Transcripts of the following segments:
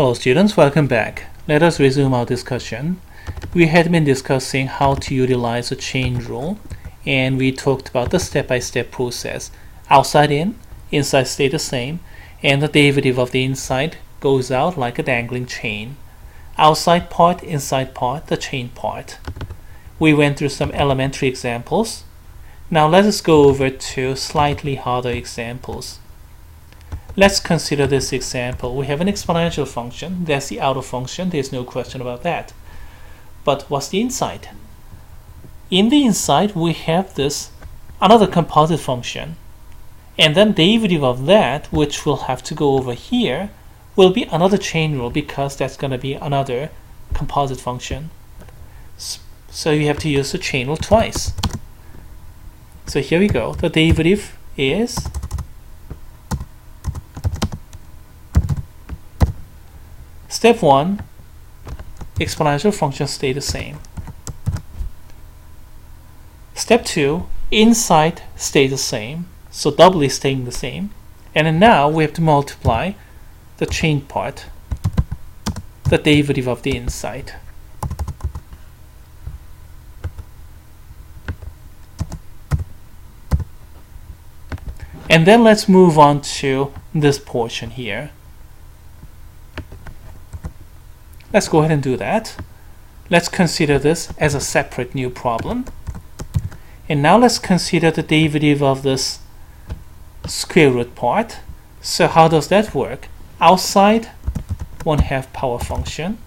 Hello students, welcome back. Let us resume our discussion. We had been discussing how to utilize a chain rule, and we talked about the step-by-step process. Outside in, inside stay the same, and the derivative of the inside goes out like a dangling chain. Outside part, inside part, the chain part. We went through some elementary examples. Now let us go over to slightly harder examples. Let's consider this example. We have an exponential function. That's the outer function. There's no question about that. But what's the inside? In the inside, we have this another composite function. And then derivative of that, which will have to go over here, will be another chain rule because that's going to be another composite function. So you have to use the chain rule twice. So here we go. The derivative is step 1, exponential functions stay the same. Step 2, inside stay the same, so doubly staying the same. And then now we have to multiply the chain part, the derivative of the inside. And then let's move on to this portion here. Let's go ahead and do that. Let's consider this as a separate new problem. And now let's consider the derivative of this square root part. So how does that work? Outside, 1/2 power function.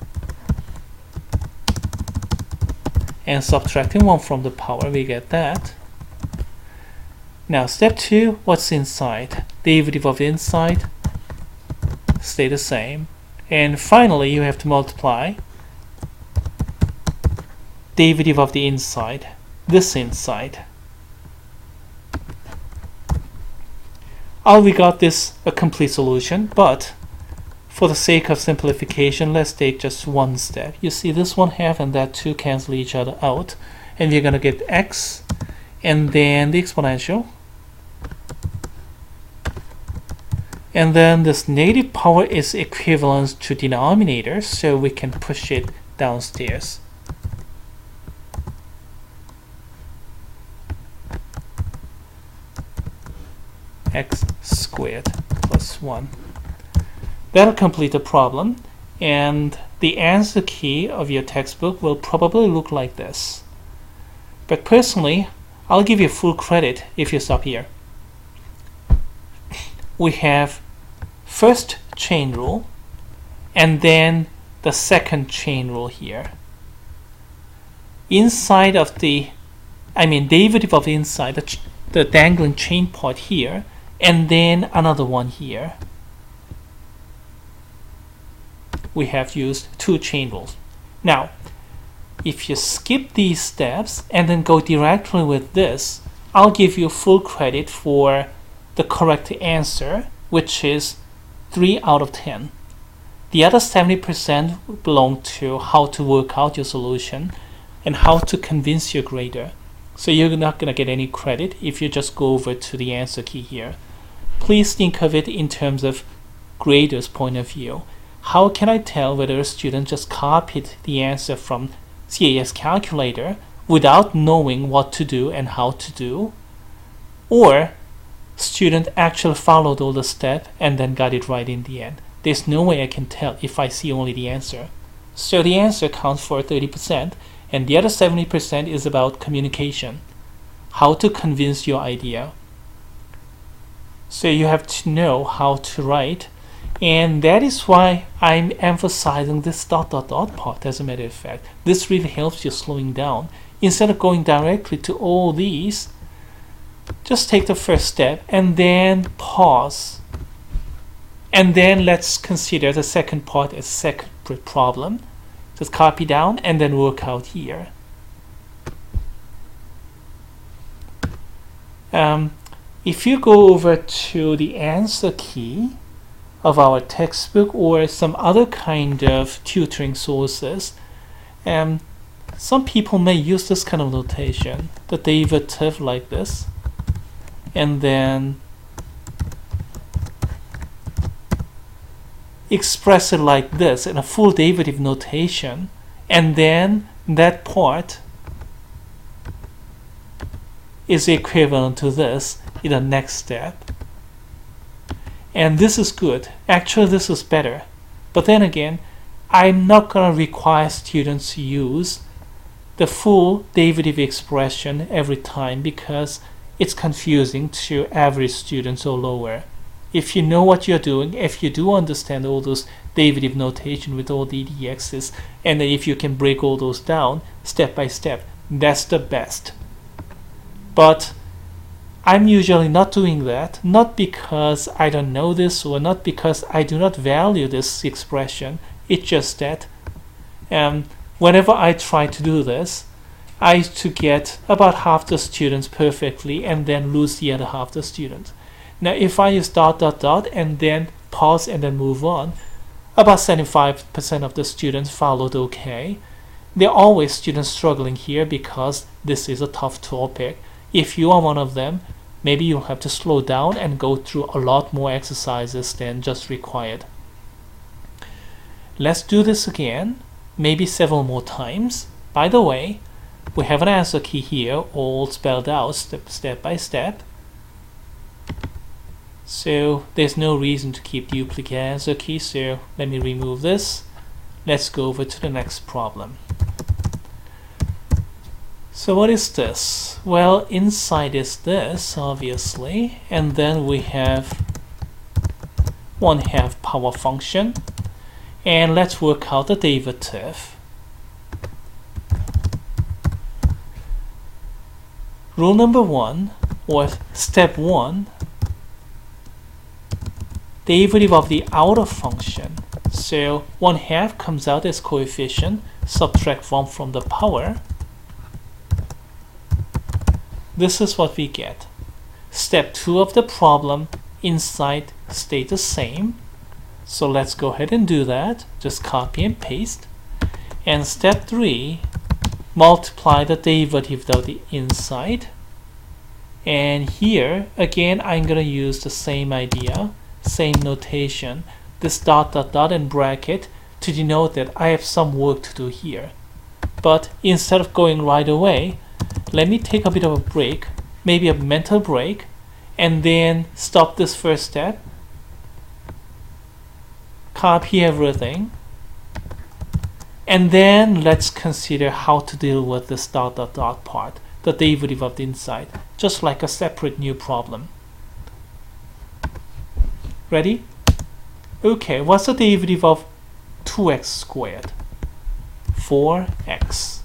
And subtracting 1 from the power, we get that. Now step 2, what's inside? Derivative of the inside stay the same. And finally, you have to multiply derivative of the inside, this inside. We got this a complete solution, but for the sake of simplification, let's take just one step. You see this 1/2 and that 2 cancel each other out, and we're going to get x and then the exponential. And then this negative power is equivalent to denominator, so we can push it downstairs. X squared plus 1. That'll complete the problem, and the answer key of your textbook will probably look like this. But personally, I'll give you full credit if you stop here. We have first chain rule and then the second chain rule here. Inside of the, derivative of the inside, the dangling chain part here, and then another one here. We have used 2 chain rules. Now, if you skip these steps and then go directly with this, I'll give you full credit for the correct answer, which is 3 out of 10. The other 70% belong to how to work out your solution and how to convince your grader. So you're not going to get any credit if you just go over to the answer key here. Please think of it in terms of grader's point of view. How can I tell whether a student just copied the answer from CAS calculator without knowing what to do and how to do, or student actually followed all the steps and then got it right in the end? There's no way I can tell if I see only the answer. So the answer counts for 30%, and the other 70% is about communication, how to convince your idea. So you have to know how to write, and that is why I'm emphasizing this ... part. As a matter of fact, this really helps you slowing down. Instead of going directly to all these, just take the first step and then pause. And then let's consider the second part as separate problem. Just copy down and then work out here. If you go over to the answer key of our textbook or some other kind of tutoring sources, some people may use this kind of notation, the derivative like this, and then express it like this in a full derivative notation, and then that part is equivalent to this in the next step. And this is good. Actually, this is better. But then again, I'm not going to require students to use the full derivative expression every time because it's confusing to average students or lower. If you know what you're doing, if you do understand all those derivative notation with all the dx's, and then if you can break all those down step by step, that's the best. But I'm usually not doing that, not because I don't know this or not because I do not value this expression. It's just that whenever I try to do this, I used to get about half the students perfectly and then lose the other half the students. Now if I use ... and then pause and then move on, about 75% of the students followed okay. There are always students struggling here because this is a tough topic. If you are one of them, maybe you'll have to slow down and go through a lot more exercises than just required. Let's do this again, maybe several more times. By the way, we have an answer key here, all spelled out step by step. So there's no reason to keep duplicate answer key, so let me remove this. Let's go over to the next problem. So what is this? Well, inside is this, obviously, and then we have 1/2 power function, and let's work out the derivative. Rule number 1, or step 1, derivative of the outer function. So 1/2 comes out as coefficient, subtract 1 from the power. This is what we get. Step 2 of the problem, inside stay the same. So let's go ahead and do that. Just copy and paste. And step 3, multiply the derivative of the inside. And here, again, I'm going to use the same idea, same notation, this ... and bracket to denote that I have some work to do here. But instead of going right away, let me take a bit of a break, maybe a mental break, and then stop this first step, copy everything, and then let's consider how to deal with this ... part, the derivative of the inside, just like a separate new problem. Ready? Okay, what's the derivative of 2x squared? 4x.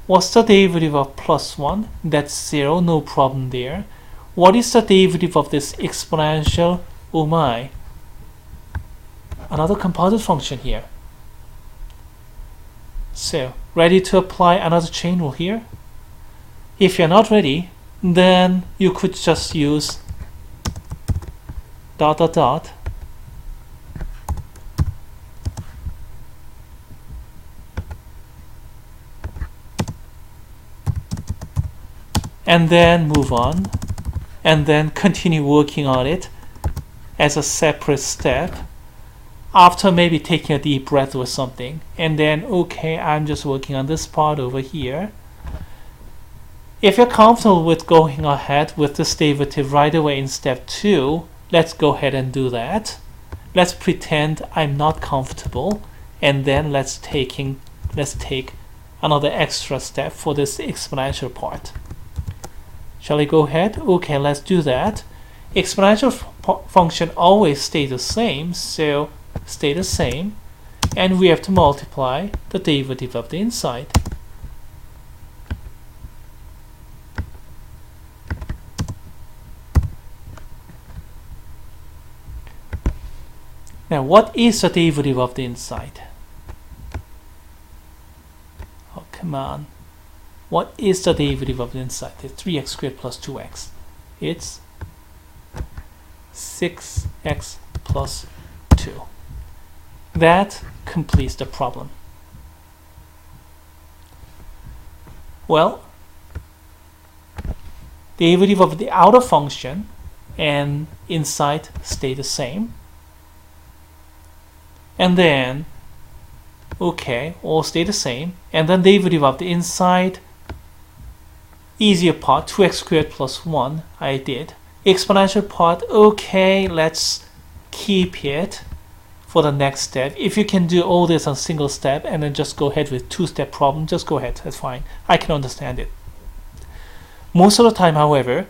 What's the derivative of plus 1? That's 0, no problem there. What is the derivative of this exponential? Oh my. Another composite function here. So, ready to apply another chain rule here? If you're not ready, then you could just use ... and then move on, and then continue working on it as a separate step after maybe taking a deep breath or something, and then okay, I'm just working on this part over here. If you're comfortable with going ahead with this derivative right away in step 2, let's go ahead and do that. Let's pretend I'm not comfortable, and then let's take another extra step for this exponential part. Shall I go ahead? Okay, let's do that. Exponential function always stays the same, so stay the same, and we have to multiply the derivative of the inside. Now, what is the derivative of the inside? Oh, come on. What is the derivative of the inside? It's 3x squared plus 2x. It's 6x plus 2. That completes the problem. Well, derivative of the outer function and inside stay the same. and then okay, all stay the same, and then derivative of the inside easier part 2x squared plus 1 I did. Exponential part, okay, let's keep it for the next step. If you can do all this on single step and then just go ahead with two-step problem, just go ahead, that's fine. I can understand it. Most of the time, however,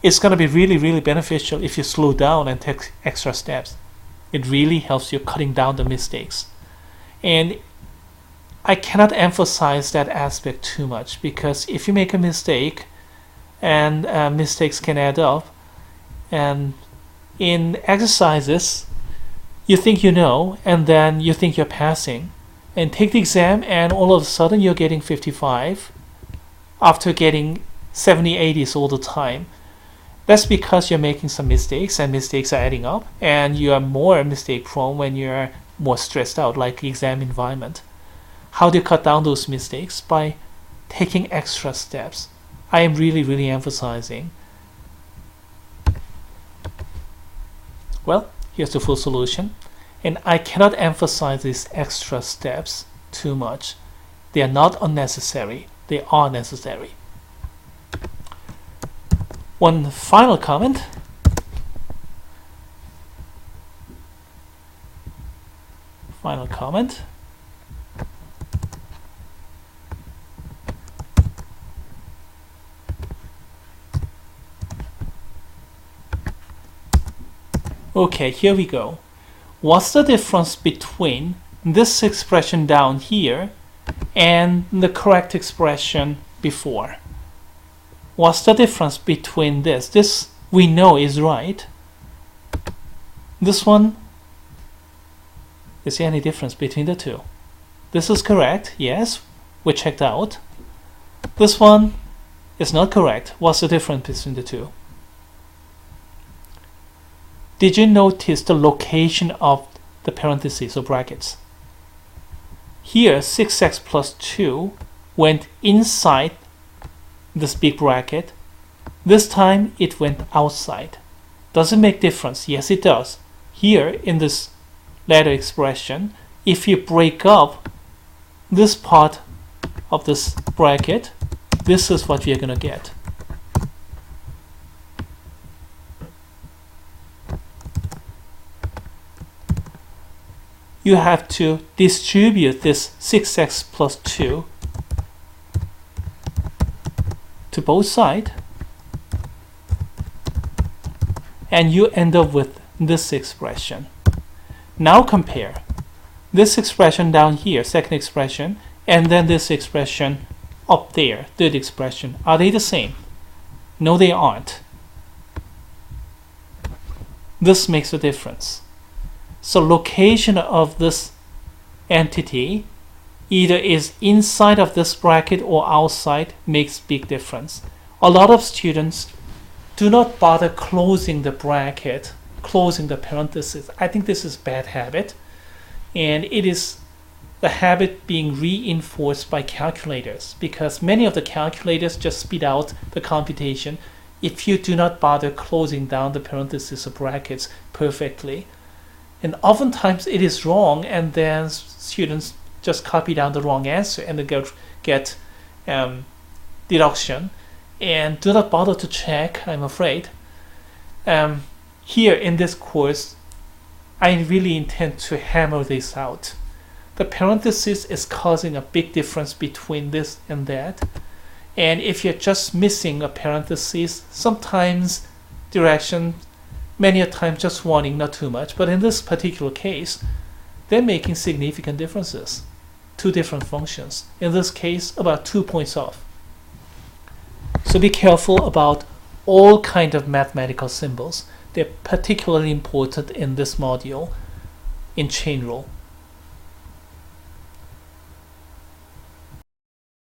it's going to be really beneficial if you slow down and take extra steps. It really helps you cutting down the mistakes. And I cannot emphasize that aspect too much, because if you make a mistake, and mistakes can add up, and in exercises you think you know, and then you think you're passing, and take the exam and all of a sudden you're getting 55 after getting 70, 80s all the time. That's because you're making some mistakes, and mistakes are adding up, and you are more mistake prone when you're more stressed out, like the exam environment. How do you cut down those mistakes? By taking extra steps. I am really emphasizing. Well, here's the full solution. And I cannot emphasize these extra steps too much. They are not unnecessary. They are necessary. One final comment. Okay, here we go. What's the difference between this expression down here and the correct expression before? What's the difference between this? This we know is right. This one, is there any difference between the two? This is correct, yes, we checked out. This one is not correct. What's the difference between the two? Did you notice the location of the parentheses or brackets? Here 6x plus 2 went inside this big bracket. This time it went outside. Does it make difference? Yes, it does. Here in this latter expression, if you break up this part of this bracket, this is what we are going to get. You have to distribute this 6x plus 2 to both sides, and you end up with this expression. Now compare this expression down here, second expression, and then this expression up there, third expression. Are they the same? No, they aren't. This makes a difference. So location of this entity either is inside of this bracket or outside makes big difference. A lot of students do not bother closing the bracket, closing the parenthesis. I think this is a bad habit, and it is the habit being reinforced by calculators, because many of the calculators just spit out the computation if you do not bother closing down the parentheses or brackets perfectly. And oftentimes it is wrong, and then students just copy down the wrong answer and they get deduction and do not bother to check, I'm afraid. Here in this course, I really intend to hammer this out. The parenthesis is causing a big difference between this and that. And if you're just missing a parenthesis, sometimes direction, many a time just warning, not too much. But in this particular case, they're making significant differences. Two different functions. In this case, about 2 points off. So be careful about all kinds of mathematical symbols. They're particularly important in this module in chain rule.